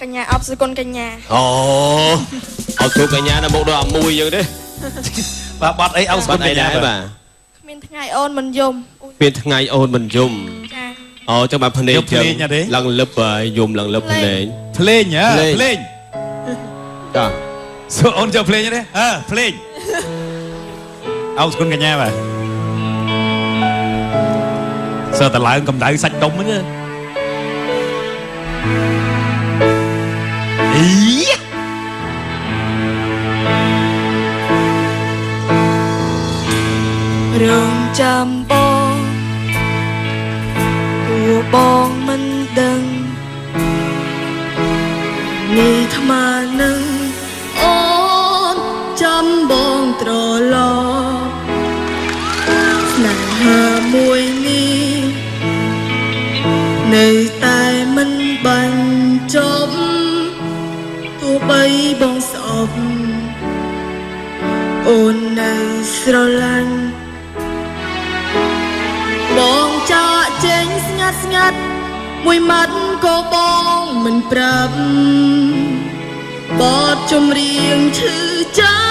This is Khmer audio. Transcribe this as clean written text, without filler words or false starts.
កញ្ញាអបសគុណកញ្ញាអូអបសគុណកញ្ញាដល់មកដល់អាមួយយើងទេបាទបាត់អីអបសគុណកញ្ញាបាទគ្មានថ្ងៃអូនមិនយំមានថ្ងៃអូនមិនយំចាអូចឹងបាទភ្លេងចឹងឡើងលឹបយំឡើងលឹបភ្លេងភ្លេងភ្លេងចាសួរអូនចូលភ្លេងទេភ្លេងអបសគុណកញ្ញាបាទសើតឡើងកម្ដៅសាច់ដុំហ្នឹងអីរងចាំបងទោះបងមិនដឹងនេះថ្មនឹងអូនចាំបងត្រឡប់ស្នេហាមួយនេះនៅតែមិនបញ្ចប់ទោះបីបងស្អប់អូននៅស្រឡាញ់បងចាក់ចេញស្ងាត់ស្ងាត់មួយម៉ាត់ក៏បងមិនប្រាប់បទចម្រៀងឈឺចាំ